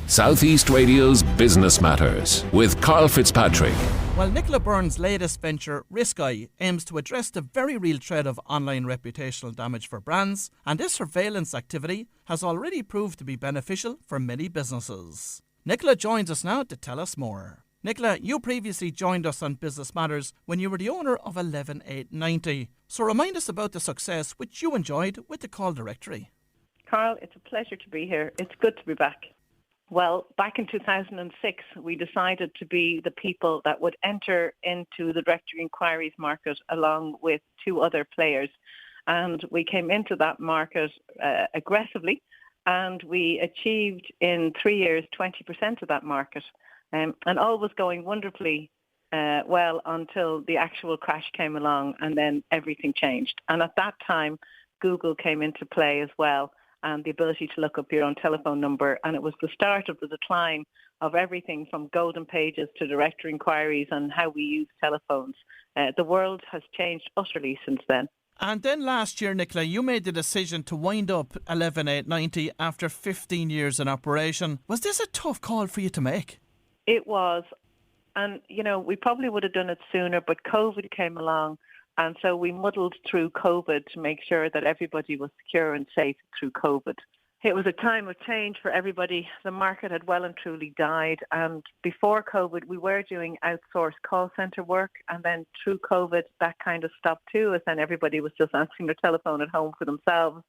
Southeast Radio's Business Matters with Karl Fitzpatrick. Well, Nicola Byrne's latest venture, Risk-Eye, aims to address the very real threat of online reputational damage for brands, and this surveillance activity has already proved to be beneficial for many businesses. Nicola joins us now to tell us more. Nicola, you previously joined us on Business Matters when you were the owner of 11890. So remind us about the success which you enjoyed with the call directory. Karl, it's a pleasure to be here. It's good to be back. Well, back in 2006, we decided to be the people that would enter into the directory inquiries market along with two other players. And we came into that market aggressively, and we achieved in 3 years 20% of that market. And all was going wonderfully well until the actual crash came along, and then everything changed. And at that time, Google came into play as well, and the ability to look up your own telephone number. And it was the start of the decline of everything from golden pages to directory inquiries and how we use telephones. The world has changed utterly since then. And then last year, Nicola, you made the decision to wind up 11890 after 15 years in operation. Was this a tough call for you to make? It was. And, we probably would have done it sooner, but COVID came along. And so we muddled through COVID to make sure that everybody was secure and safe through COVID. It was a time of change for everybody. The market had well and truly died. And before COVID, we were doing outsourced call centre work. And then through COVID, that kind of stopped too, as then everybody was just answering their telephone at home for themselves.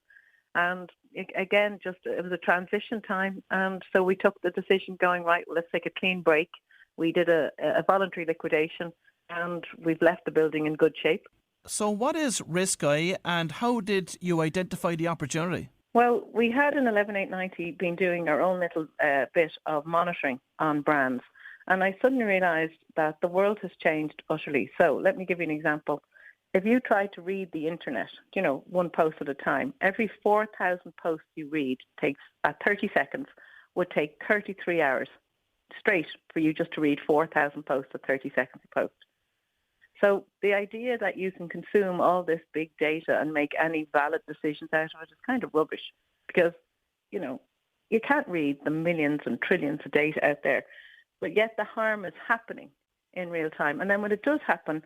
And again, it was a transition time. And so we took the decision going, right, well, let's take a clean break. We did a voluntary liquidation, and we've left the building in good shape. So what is Risk-Eye, and how did you identify the opportunity? Well, we had in 11890 been doing our own little bit of monitoring on brands. And I suddenly realised that the world has changed utterly. So let me give you an example. If you try to read the internet, one post at a time, every 4,000 posts you read takes, at 30 seconds, would take 33 hours straight for you just to read 4,000 posts at 30 seconds a post. So the idea that you can consume all this big data and make any valid decisions out of it is kind of rubbish, because, you can't read the millions and trillions of data out there, but yet the harm is happening in real time. And then when it does happen,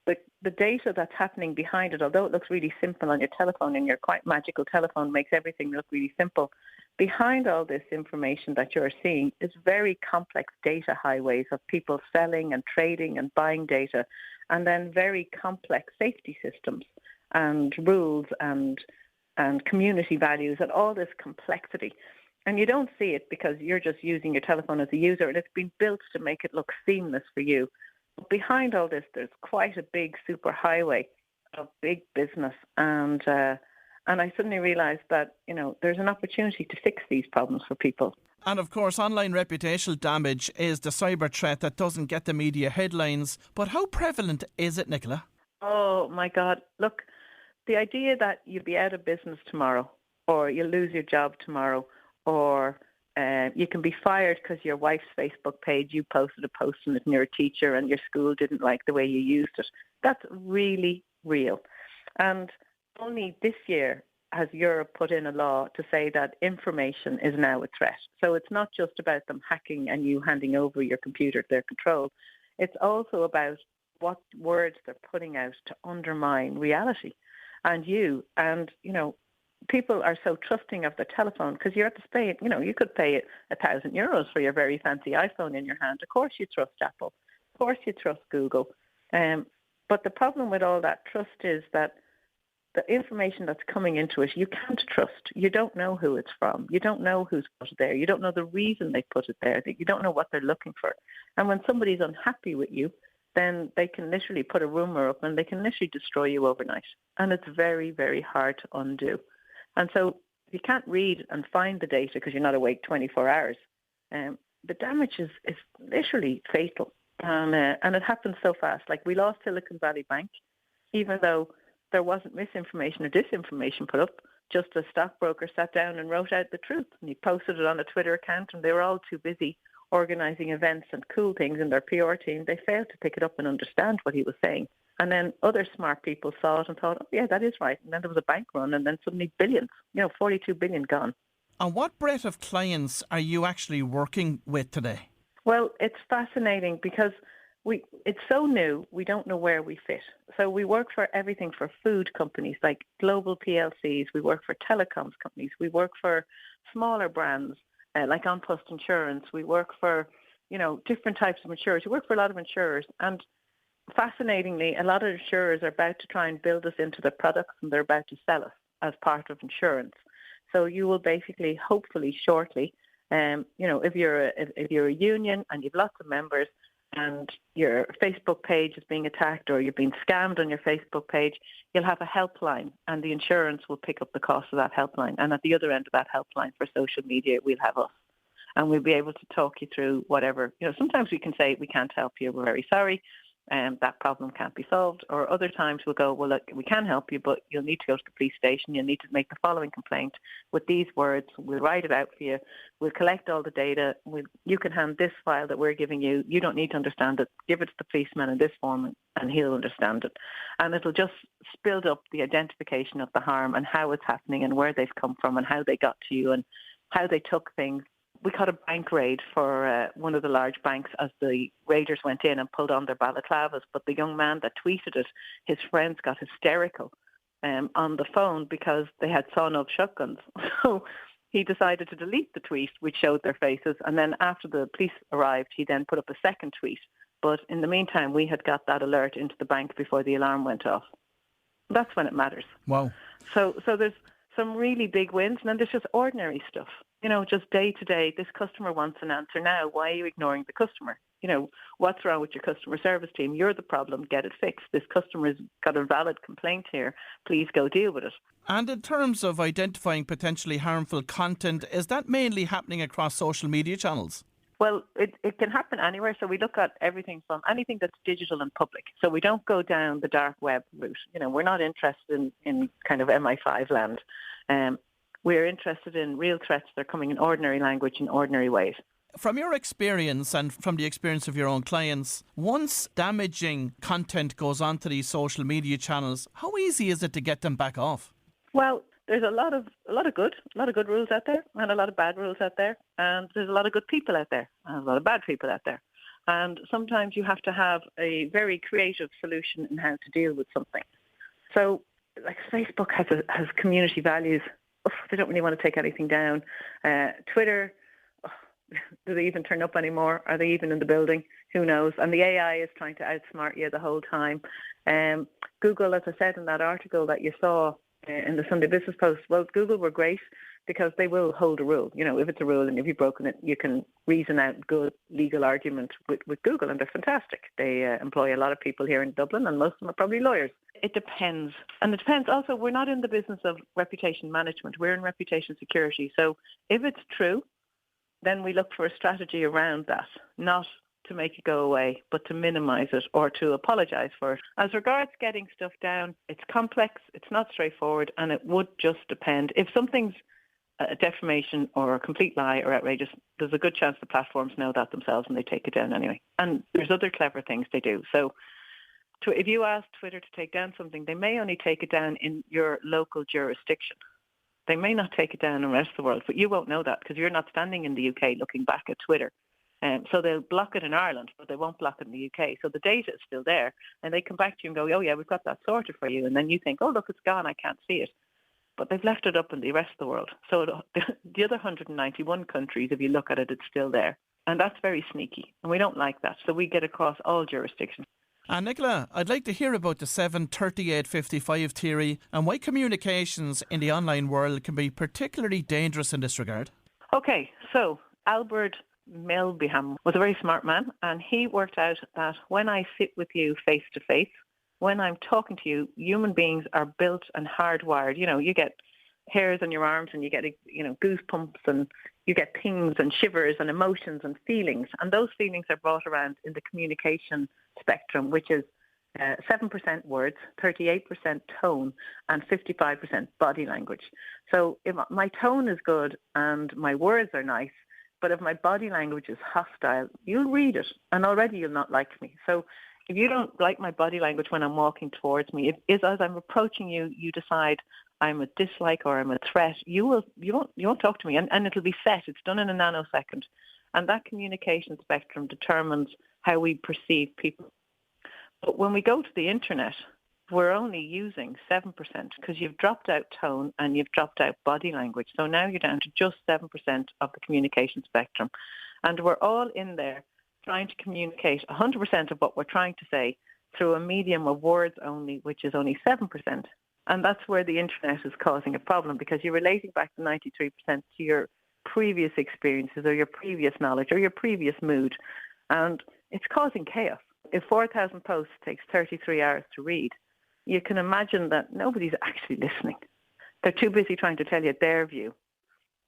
the data that's happening behind it, although it looks really simple on your telephone, and your quite magical telephone makes everything look really simple, behind all this information that you're seeing is very complex data highways of people selling and trading and buying data, and then very complex safety systems and rules and community values and all this complexity. And you don't see it because you're just using your telephone as a user, and it's been built to make it look seamless for you. But behind all this, there's quite a big super highway of big business. And I suddenly realised that, there's an opportunity to fix these problems for people. And of course, online reputational damage is the cyber threat that doesn't get the media headlines. But how prevalent is it, Nicola? Oh, my God. Look, the idea that you'll be out of business tomorrow, or you'll lose your job tomorrow, or you can be fired because your wife's Facebook page, you posted a post on it and you're a teacher and your school didn't like the way you used it. That's really real. And only this year has Europe put in a law to say that information is now a threat. So it's not just about them hacking and you handing over your computer to their control. It's also about what words they're putting out to undermine reality and you. And, people are so trusting of the telephone because you're at the pay, you could pay €1,000 for your very fancy iPhone in your hand. Of course you trust Apple. Of course you trust Google. But the problem with all that trust is that the information that's coming into it, you can't trust. You don't know who it's from. You don't know who's put it there. You don't know the reason they put it there. You don't know what they're looking for. And when somebody's unhappy with you, then they can literally put a rumor up and they can literally destroy you overnight. And it's very, very hard to undo. And so if you can't read and find the data because you're not awake 24 hours, the damage is literally fatal. And it happens so fast. Like we lost Silicon Valley Bank, even though there wasn't misinformation or disinformation put up, just a stockbroker sat down and wrote out the truth. And he posted it on a Twitter account, and they were all too busy organising events and cool things in their PR team. They failed to pick it up and understand what he was saying. And then other smart people saw it and thought, oh, yeah, that is right. And then there was a bank run, and then suddenly billions, 42 billion gone. And what breadth of clients are you actually working with today? Well, it's fascinating because it's so new, we don't know where we fit. So we work for everything for food companies like global PLCs, we work for telecoms companies, we work for smaller brands like On Post Insurance, we work for, different types of insurers. We work for a lot of insurers, and fascinatingly, a lot of insurers are about to try and build us into their products, and they're about to sell us as part of insurance. So you will basically, hopefully shortly, if you're a union and you've lots of members and your Facebook page is being attacked or you're being scammed on your Facebook page, you'll have a helpline, and the insurance will pick up the cost of that helpline. And at the other end of that helpline for social media, we'll have us. And we'll be able to talk you through whatever. Sometimes we can say, we can't help you, we're very sorry. That problem can't be solved. Or other times we'll go, well, look, we can help you, but you'll need to go to the police station. You'll need to make the following complaint with these words. We'll write it out for you. We'll collect all the data. You can hand this file that we're giving you. You don't need to understand it. Give it to the policeman in this form and he'll understand it. And it'll just build up the identification of the harm and how it's happening and where they've come from and how they got to you and how they took things. We caught a bank raid for one of the large banks as the raiders went in and pulled on their balaclavas. But the young man that tweeted it, his friends got hysterical on the phone because they had sawn-off shotguns. So he decided to delete the tweet, which showed their faces. And then after the police arrived, he then put up a second tweet. But in the meantime, we had got that alert into the bank before the alarm went off. That's when it matters. Wow. So there's some really big wins, and then there's just ordinary stuff. Just day to day, this customer wants an answer now. Why are you ignoring the customer? What's wrong with your customer service team? You're the problem. Get it fixed. This customer's got a valid complaint here. Please go deal with it. And in terms of identifying potentially harmful content, is that mainly happening across social media channels? Well, it can happen anywhere. So we look at everything from anything that's digital and public. So we don't go down the dark web route. We're not interested in kind of MI5 land. We're interested in real threats that are coming in ordinary language in ordinary ways. From your experience and from the experience of your own clients, once damaging content goes onto these social media channels, how easy is it to get them back off? Well, there's a lot of good rules out there and a lot of bad rules out there, and there's a lot of good people out there and a lot of bad people out there. And sometimes you have to have a very creative solution in how to deal with something. So, like Facebook has community values. They don't really want to take anything down. Twitter, do they even turn up anymore? Are they even in the building? Who knows? And the AI is trying to outsmart you the whole time. Google, as I said in that article that you saw in the Sunday Business Post, well, Google were great because they will hold a rule. If it's a rule and if you've broken it, you can reason out good legal argument with Google, and they're fantastic. They employ a lot of people here in Dublin, and most of them are probably lawyers. It depends. And it depends also, we're not in the business of reputation management. We're in reputation security. So if it's true, then we look for a strategy around that, not to make it go away, but to minimise it or to apologise for it. As regards getting stuff down, it's complex, it's not straightforward, and it would just depend. If something's a defamation or a complete lie or outrageous, there's a good chance the platforms know that themselves and they take it down anyway. And there's other clever things they do. So if you ask Twitter to take down something, they may only take it down in your local jurisdiction. They may not take it down in the rest of the world, but you won't know that because you're not standing in the UK looking back at Twitter. So they'll block it in Ireland, but they won't block it in the UK. So the data is still there, and they come back to you and go, oh yeah, we've got that sorted for you. And then you think, oh look, it's gone, I can't see it. But they've left it up in the rest of the world. So the other 191 countries, if you look at it, it's still there. And that's very sneaky, and we don't like that. So we get across all jurisdictions. And Nicola, I'd like to hear about the 7-38-55 theory and why communications in the online world can be particularly dangerous in this regard. Okay, so Albert Melbyham was a very smart man, and he worked out that when I sit with you face to face, when I'm talking to you, human beings are built and hardwired. You get hairs on your arms and you get, goosebumps and you get pings and shivers and emotions and feelings. And those feelings are brought around in the communication spectrum, which is 7% words, 38% tone, and 55% body language. So if my tone is good and my words are nice, but if my body language is hostile, you'll read it and already you'll not like me. So If you don't like my body language when I'm walking towards me, if as I'm approaching you, you decide I'm a dislike or I'm a threat, you won't talk to me, and it'll be set. It's done in a nanosecond, and that communication spectrum determines how we perceive people. But when we go to the internet, we're only using 7% because you've dropped out tone and you've dropped out body language. So now you're down to just 7% of the communication spectrum, and we're all in there trying to communicate 100% of what we're trying to say through a medium of words only, which is only 7%. And that's where the internet is causing a problem, because you're relating back to 93% to your previous experiences or your previous knowledge or your previous mood. And it's causing chaos. If 4,000 posts takes 33 hours to read, you can imagine that nobody's actually listening. They're too busy trying to tell you their view.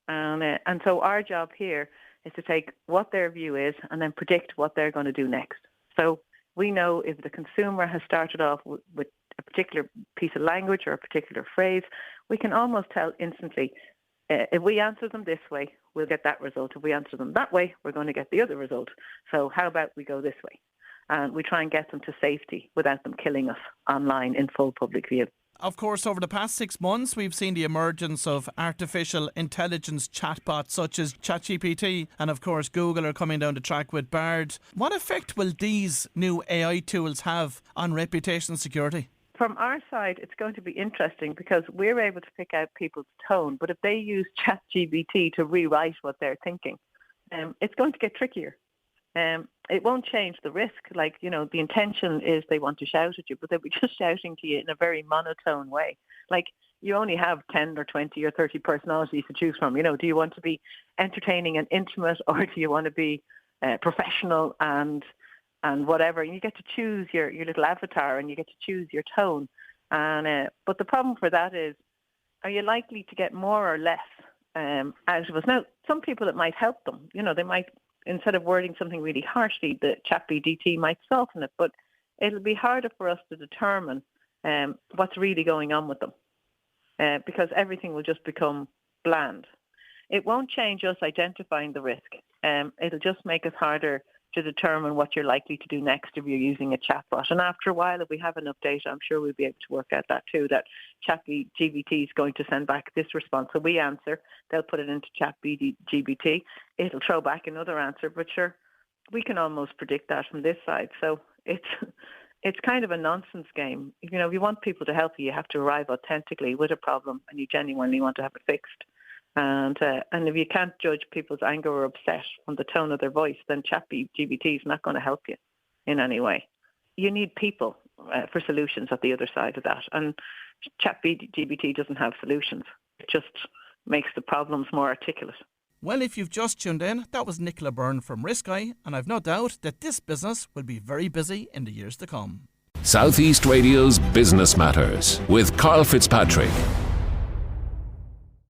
And so our job here is to take what their view is and then predict what they're going to do next. So we know if the consumer has started off with a particular piece of language or a particular phrase, we can almost tell instantly, if we answer them this way, we'll get that result. If we answer them that way, we're going to get the other result. So how about we go this way? And we try and get them to safety without them killing us online in full public view. Of course, over the past 6 months, we've seen the emergence of artificial intelligence chatbots such as ChatGPT, and of course Google are coming down the track with Bard. What effect will these new AI tools have on reputational security? From our side, it's going to be interesting because we're able to pick out people's tone, but if they use ChatGPT to rewrite what they're thinking, it's going to get trickier. It won't change the risk. Like, the intention is they want to shout at you, but they'll be just shouting to you in a very monotone way. Like, you only have 10 or 20 or 30 personalities to choose from. Do you want to be entertaining and intimate, or do you want to be professional and whatever? And you get to choose your little avatar, and you get to choose your tone. But the problem for that is, are you likely to get more or less out of us? Now, some people, it might help them. They might, instead of wording something really harshly, the ChatGPT might soften it, but it'll be harder for us to determine what's really going on with them because everything will just become bland. It won't change us identifying the risk. It'll just make us harder to determine what you're likely to do next if you're using a chatbot. And after a while, if we have enough data, I'm sure we'll be able to work out that too, that ChatGPT is going to send back this response. So we answer, they'll put it into ChatGPT, it'll throw back another answer, but sure, we can almost predict that from this side. So it's kind of a nonsense game. If you want people to help you have to arrive authentically with a problem and you genuinely want to have it fixed. And if you can't judge people's anger or upset from the tone of their voice, then ChatGPT is not going to help you in any way. You need people for solutions at the other side of that. And ChatGPT doesn't have solutions. It just makes the problems more articulate. Well, if you've just tuned in, that was Nicola Byrne from Riskeye, and I've no doubt that this business will be very busy in the years to come. Southeast Radio's Business Matters with Karl Fitzpatrick.